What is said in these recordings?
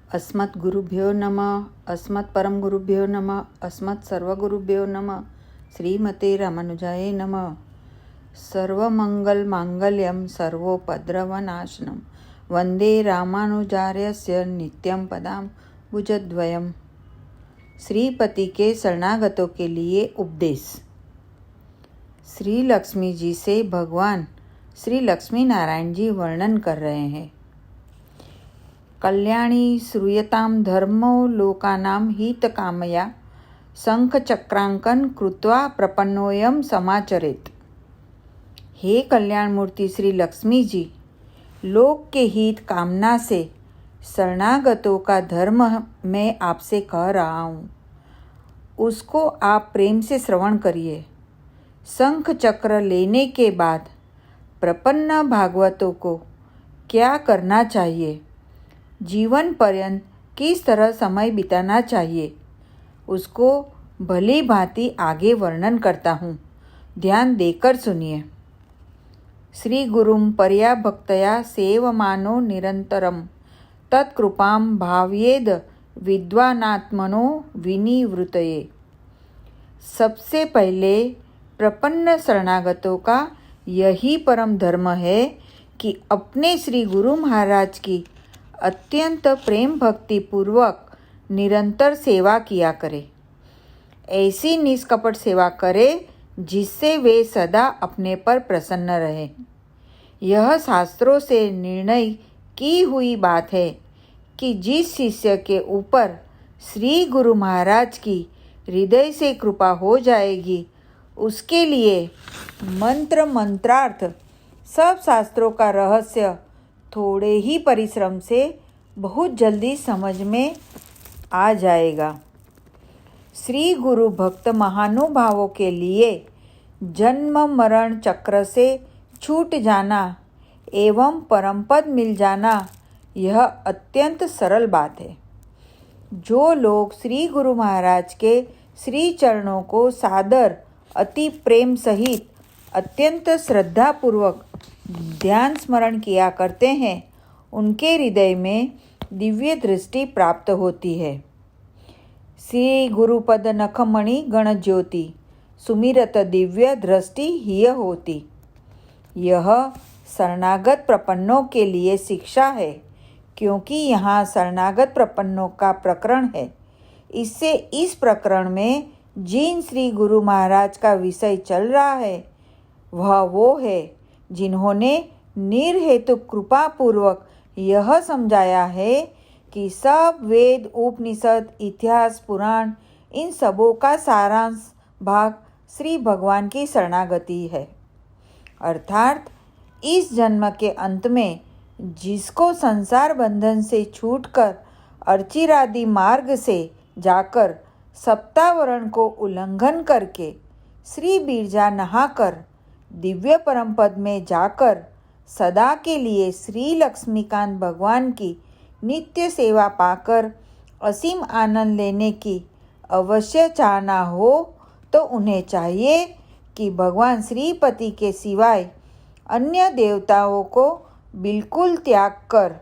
अस्मद्गुरुभ्यो नमः। अस्मत्परमगुरुभ्यो नमः। अस्मत्सर्वगुरुभ्यो नमः। श्रीमते रामानुजाय नमः। सर्वमङ्गलमाङ्गल्यं सर्वोपद्रवनाशनं वन्दे रामानुजार्यस्य नित्यं पदां भुजद्वयम्। श्रीपति के शरणागतों के लिए उपदेश। श्री लक्ष्मी जी से भगवान श्री लक्ष्मी नारायण जी वर्णन कर रहे हैं। कल्याणी श्रूयतां धर्मो लोकानां हितकामया शंखचक्रांकन कृत्वा प्रपन्नोऽयं समाचरेत्। हे कल्याण मूर्ति श्री लक्ष्मी जी, लोक के हित कामना से शरणागतों का धर्म मैं आपसे कह रहा हूँ, उसको आप प्रेम से श्रवण करिए। शंख चक्र लेने के बाद प्रपन्न भागवतों को क्या करना चाहिए, जीवन पर्यंत किस तरह समय बिताना चाहिए, उसको भली भांति आगे वर्णन करता हूँ। ध्यान देकर सुनिए। श्री गुरुं पर्या भक्तया सेवमानो निरंतरम तत्कृपां भावयेद विद्वानात्मनो विनिवृतये। सबसे पहले प्रपन्न शरणागतों का यही परम धर्म है कि अपने श्री गुरु महाराज की अत्यंत प्रेम भक्ति पूर्वक निरंतर सेवा किया करे। ऐसी निष्कपट सेवा करे जिससे वे सदा अपने पर प्रसन्न रहे। यह शास्त्रों से निर्णय की हुई बात है कि जिस शिष्य के ऊपर श्री गुरु महाराज की हृदय से कृपा हो जाएगी, उसके लिए मंत्र मंत्रार्थ सब शास्त्रों का रहस्य थोड़े ही परिश्रम से बहुत जल्दी समझ में आ जाएगा। श्री गुरु भक्त महानुभावों के लिए जन्म मरण चक्र से छूट जाना एवं परमपद मिल जाना यह अत्यंत सरल बात है। जो लोग श्री गुरु महाराज के श्री चरणों को सादर अति प्रेम सहित अत्यंत श्रद्धापूर्वक ध्यान स्मरण किया करते हैं, उनके हृदय में दिव्य दृष्टि प्राप्त होती है। श्री गुरुपद नखमणि गण ज्योति सुमिरत दिव्य दृष्टि ही होती। यह शरणागत प्रपन्नों के लिए शिक्षा है, क्योंकि यहाँ शरणागत प्रपन्नों का प्रकरण है। इससे इस प्रकरण में जिन श्री गुरु महाराज का विषय चल रहा है वह वो है जिन्होंने निर्हेतु कृपा पूर्वक यह समझाया है कि सब वेद उपनिषद इतिहास पुराण इन सबों का सारांश भाग श्री भगवान की शरणागति है। अर्थात इस जन्म के अंत में जिसको संसार बंधन से छूटकर अर्चिरादि मार्ग से जाकर सप्तावरण को उल्लंघन करके श्री बिरजा नहाकर दिव्य परम पद में जाकर सदा के लिए श्री लक्ष्मीकांत भगवान की नित्य सेवा पाकर असीम आनंद लेने की अवश्य चाहना हो, तो उन्हें चाहिए कि भगवान श्रीपति के सिवाय अन्य देवताओं को बिल्कुल त्याग कर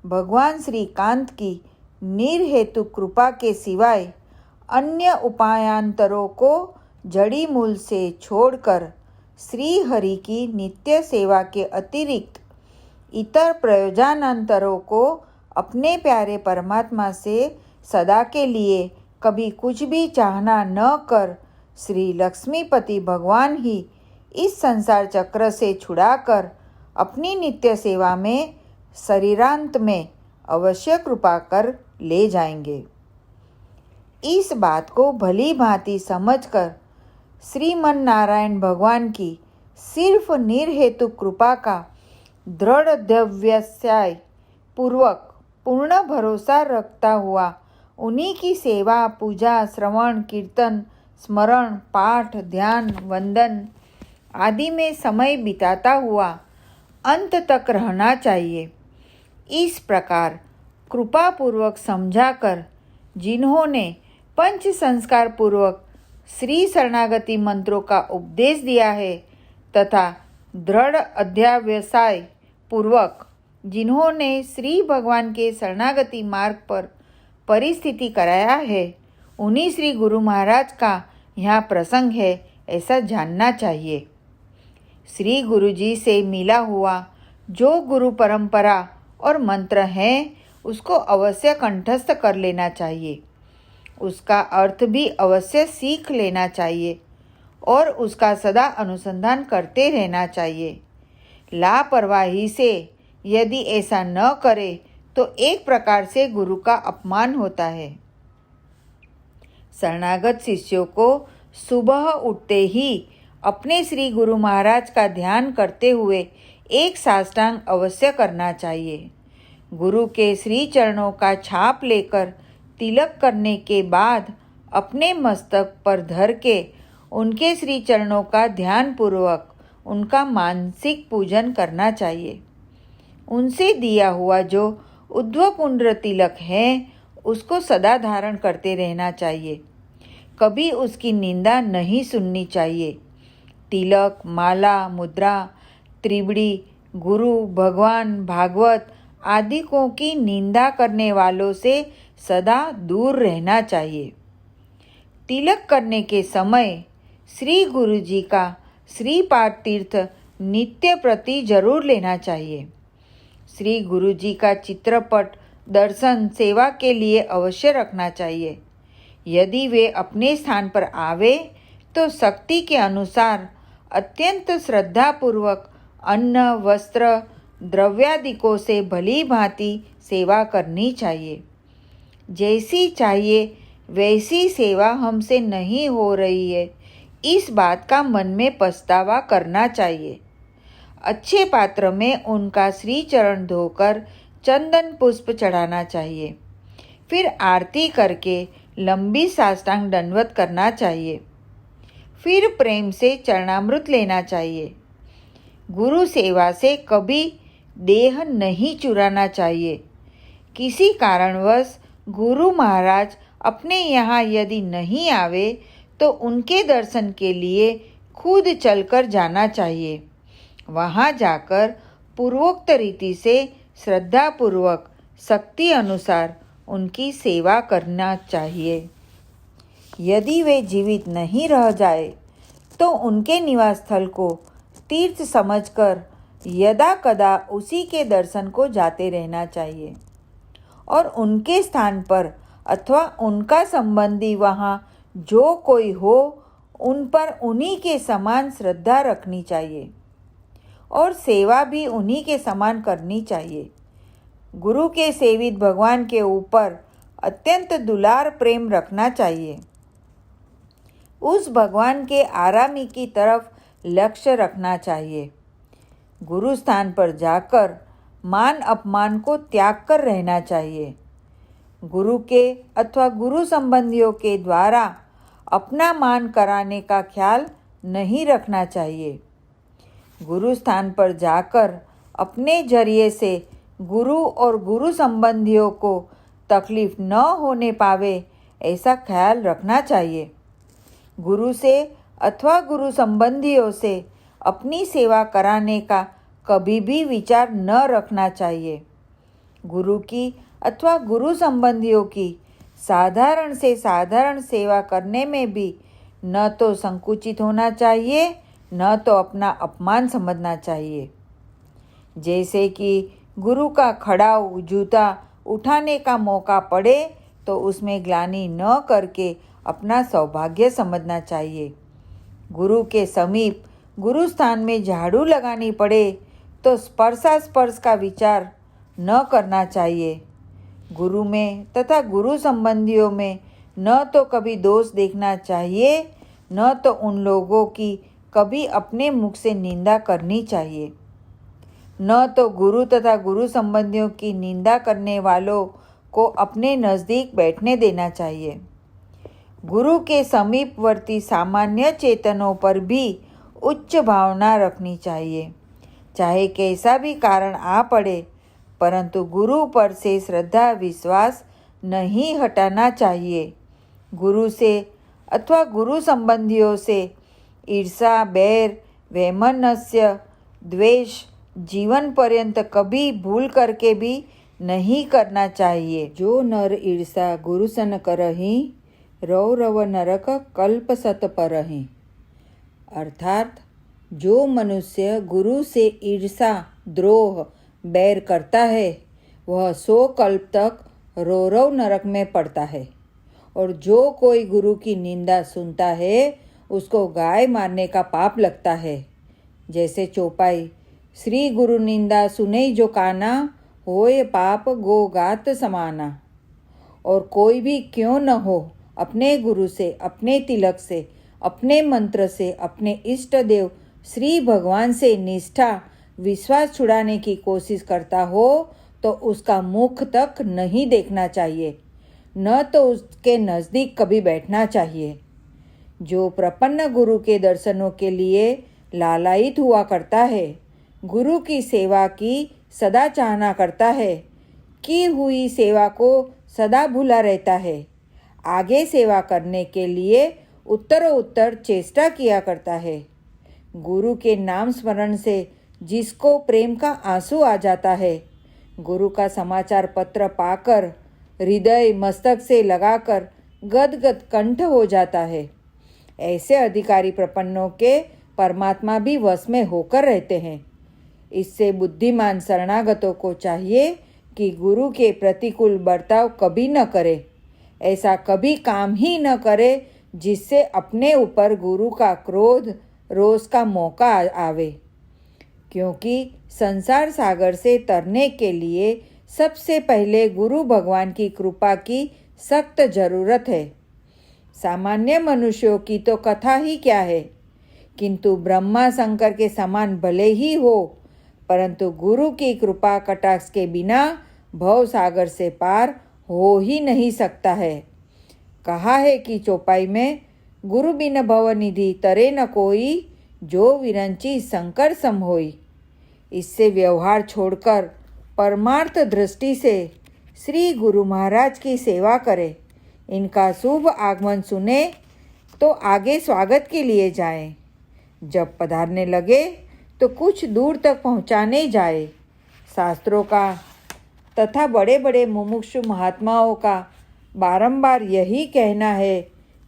भगवान श्रीकांत की निर्हेतु कृपा के सिवाय अन्य उपायांतरों को जड़ी मूल से छोड़कर श्री हरि की नित्य सेवा के अतिरिक्त इतर प्रयोजनांतरों को अपने प्यारे परमात्मा से सदा के लिए कभी कुछ भी चाहना न कर श्री लक्ष्मीपति भगवान ही इस संसार चक्र से छुड़ाकर अपनी नित्य सेवा में शरीरांत में अवश्य कृपा कर ले जाएंगे। इस बात को भली भांति समझकर श्रीमन नारायण भगवान की सिर्फ निर्हेतु कृपा का दृढ़ व्यवसाय पूर्वक पूर्ण भरोसा रखता हुआ उन्हीं की सेवा पूजा श्रवण कीर्तन स्मरण पाठ ध्यान वंदन आदि में समय बिताता हुआ अंत तक रहना चाहिए। इस प्रकार कृपा पूर्वक समझाकर जिन्होंने पंच संस्कार पूर्वक श्री शरणागति मंत्रों का उपदेश दिया है तथा दृढ़ अध्यावसाय पूर्वक जिन्होंने श्री भगवान के शरणागति मार्ग पर परिस्थिति कराया है, उन्हीं श्री गुरु महाराज का यहाँ प्रसंग है, ऐसा जानना चाहिए। श्री गुरु जी से मिला हुआ जो गुरु परंपरा और मंत्र हैं, उसको अवश्य कंठस्थ कर लेना चाहिए, उसका अर्थ भी अवश्य सीख लेना चाहिए और उसका सदा अनुसंधान करते रहना चाहिए। लापरवाही से यदि ऐसा न करे तो एक प्रकार से गुरु का अपमान होता है। शरणागत शिष्यों को सुबह उठते ही अपने श्री गुरु महाराज का ध्यान करते हुए एक साष्टांग अवश्य करना चाहिए। गुरु के श्री चरणों का छाप लेकर तिलक करने के बाद अपने मस्तक पर धर के उनके श्री चरणों का ध्यानपूर्वक उनका मानसिक पूजन करना चाहिए। उनसे दिया हुआ जो उद्वपुंड्र तिलक है, उसको सदा धारण करते रहना चाहिए, कभी उसकी निंदा नहीं सुननी चाहिए। तिलक, माला, मुद्रा, त्रिबड़ी, गुरु, भगवान, भागवत आदि को की निंदा करने वालों से सदा दूर रहना चाहिए। तिलक करने के समय श्री गुरु जी का श्रीपाद तीर्थ नित्य प्रति जरूर लेना चाहिए। श्री गुरु जी का चित्रपट दर्शन सेवा के लिए अवश्य रखना चाहिए। यदि वे अपने स्थान पर आवे तो शक्ति के अनुसार अत्यंत श्रद्धापूर्वक अन्न, वस्त्र, द्रव्यादिकों से भली भांति सेवा करनी चाहिए। जैसी चाहिए वैसी सेवा हमसे नहीं हो रही है, इस बात का मन में पछतावा करना चाहिए। अच्छे पात्र में उनका श्री चरण धोकर चंदन पुष्प चढ़ाना चाहिए। फिर आरती करके लंबी साष्टांग दंडवत करना चाहिए। फिर प्रेम से चरणामृत लेना चाहिए। गुरु सेवा से कभी देह नहीं चुराना चाहिए। किसी कारणवश गुरु महाराज अपने यहाँ यदि नहीं आवे तो उनके दर्शन के लिए खुद चलकर जाना चाहिए। वहाँ जाकर पूर्वोक्त रीति से श्रद्धापूर्वक शक्ति अनुसार उनकी सेवा करना चाहिए। यदि वे जीवित नहीं रह जाए तो उनके निवास स्थल को तीर्थ समझकर यदा कदा उसी के दर्शन को जाते रहना चाहिए और उनके स्थान पर अथवा उनका संबंधी वहाँ जो कोई हो, उन पर उन्हीं के समान श्रद्धा रखनी चाहिए और सेवा भी उन्हीं के समान करनी चाहिए। गुरु के सेवित भगवान के ऊपर अत्यंत दुलार प्रेम रखना चाहिए। उस भगवान के आरामी की तरफ लक्ष्य रखना चाहिए। गुरु स्थान पर जाकर मान अपमान को त्याग कर रहना चाहिए। गुरु के अथवा गुरु संबंधियों के द्वारा अपना मान कराने का ख्याल नहीं रखना चाहिए। गुरु स्थान पर जाकर अपने जरिए से गुरु और गुरु संबंधियों को तकलीफ न होने पावे, ऐसा ख्याल रखना चाहिए। गुरु से अथवा गुरु संबंधियों से अपनी सेवा कराने का कभी भी विचार न रखना चाहिए। गुरु की अथवा गुरु संबंधियों की साधारण से साधारण सेवा करने में भी न तो संकुचित होना चाहिए, न तो अपना अपमान समझना चाहिए। जैसे कि गुरु का खड़ाऊ जूता उठाने का मौका पड़े तो उसमें ग्लानि न करके अपना सौभाग्य समझना चाहिए। गुरु के समीप गुरु स्थान में झाड़ू लगानी पड़े तो स्पर्शास्पर्श का विचार न करना चाहिए। गुरु में तथा गुरु संबंधियों में न तो कभी दोष देखना चाहिए, न तो उन लोगों की कभी अपने मुख से निंदा करनी चाहिए। न तो गुरु तथा गुरु संबंधियों की निंदा करने वालों को अपने नज़दीक बैठने देना चाहिए। गुरु के समीपवर्ती सामान्य चेतनों पर भी उच्च भावना रखनी चाहिए, चाहे कैसा भी कारण आ पड़े, परंतु गुरु पर से श्रद्धा विश्वास नहीं हटाना चाहिए। गुरु से अथवा गुरु संबंधियों से ईर्षा, बैर, वैमनस्य, द्वेष जीवन पर्यंत कभी भूल करके भी नहीं करना चाहिए। जो नर ईर्षा गुरु सन करही, रव रव नरक कल्प सत परही। अर्थात जो मनुष्य गुरु से ईर्षा, द्रोह, बैर करता है वह 100 कल्प तक रौरव नरक में पड़ता है। और जो कोई गुरु की निंदा सुनता है उसको गाय मारने का पाप लगता है। जैसे चौपाई, श्री गुरु निंदा सुने जो काना, होए पाप गो गात समाना। और कोई भी क्यों न हो अपने गुरु से, अपने तिलक से, अपने मंत्र से, अपने इष्ट देव श्री भगवान से निष्ठा, विश्वास छुड़ाने की कोशिश करता हो तो उसका मुख तक नहीं देखना चाहिए, न तो उसके नज़दीक कभी बैठना चाहिए। जो प्रपन्न गुरु के दर्शनों के लिए लालायित हुआ करता है, गुरु की सेवा की सदा चाहना करता है, की हुई सेवा को सदा भूला रहता है, आगे सेवा करने के लिए उत्तरोत्तर चेष्टा किया करता है, गुरु के नाम स्मरण से जिसको प्रेम का आंसू आ जाता है, गुरु का समाचार पत्र पाकर हृदय मस्तक से लगाकर गदगद कंठ हो जाता है, ऐसे अधिकारी प्रपन्नों के परमात्मा भी वश में होकर रहते हैं। इससे बुद्धिमान शरणागतों को चाहिए कि गुरु के प्रतिकूल बर्ताव कभी न करे, ऐसा कभी काम ही न करे जिससे अपने ऊपर गुरु का क्रोध, रोष का मौका आवे। क्योंकि संसार सागर से तरने के लिए सबसे पहले गुरु भगवान की कृपा की सख्त जरूरत है। सामान्य मनुष्यों की तो कथा ही क्या है, किंतु ब्रह्मा शंकर के समान भले ही हो, परंतु गुरु की कृपा कटाक्ष के बिना भव सागर से पार हो ही नहीं सकता है। कहा है कि चौपाई में, गुरु बिन भव निधि तरे न कोई, जो विरंची शंकर सम होई। इससे व्यवहार छोड़कर परमार्थ दृष्टि से श्री गुरु महाराज की सेवा करें, इनका शुभ आगमन सुने तो आगे स्वागत के लिए जाएं, जब पधारने लगे तो कुछ दूर तक पहुंचाने जाए। शास्त्रों का तथा बड़े बड़े मुमुक्षु महात्माओं का बारंबार यही कहना है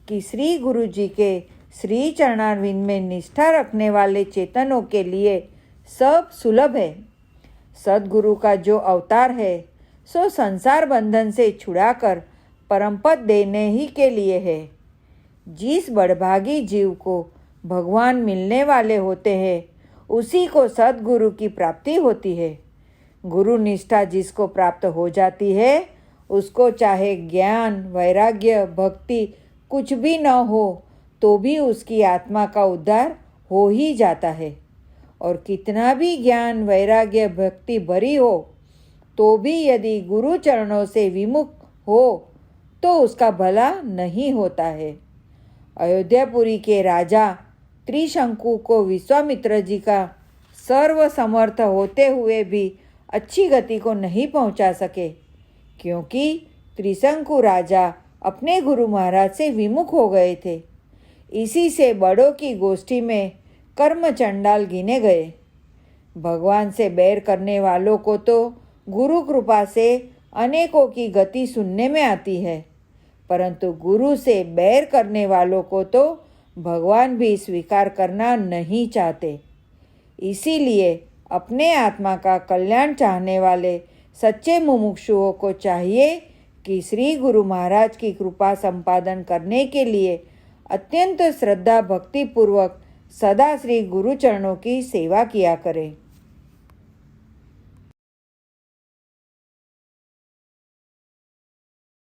कि श्री गुरु जी के श्री चरणारविंद में निष्ठा रखने वाले चेतनों के लिए सब सुलभ है। सद्गुरु का जो अवतार है सो संसार बंधन से छुड़ाकर परमपद देने ही के लिए है। जिस बड़भागी जीव को भगवान मिलने वाले होते हैं उसी को सद्गुरु की प्राप्ति होती है। गुरु निष्ठा जिसको प्राप्त हो जाती है उसको चाहे ज्ञान, वैराग्य, भक्ति कुछ भी न हो तो भी उसकी आत्मा का उद्धार हो ही जाता है। और कितना भी ज्ञान, वैराग्य, भक्ति भरी हो तो भी यदि गुरु चरणों से विमुख हो तो उसका भला नहीं होता है। अयोध्यापुरी के राजा त्रिशंकु को विश्वामित्र जी का सर्व समर्थ होते हुए भी अच्छी गति को नहीं पहुंचा सके, क्योंकि त्रिशंकु राजा अपने गुरु महाराज से विमुख हो गए थे। इसी से बड़ों की गोष्ठी में कर्म चंडाल गिने गए। भगवान से बैर करने वालों को तो गुरु कृपा से अनेकों की गति सुनने में आती है, परंतु गुरु से बैर करने वालों को तो भगवान भी स्वीकार करना नहीं चाहते। इसीलिए अपने आत्मा का कल्याण चाहने वाले सच्चे मुमुक्षुओं को चाहिए कि श्री गुरु महाराज की कृपा संपादन करने के लिए अत्यंत श्रद्धा भक्ति पूर्वक सदा श्री गुरु चरणों की सेवा किया करें।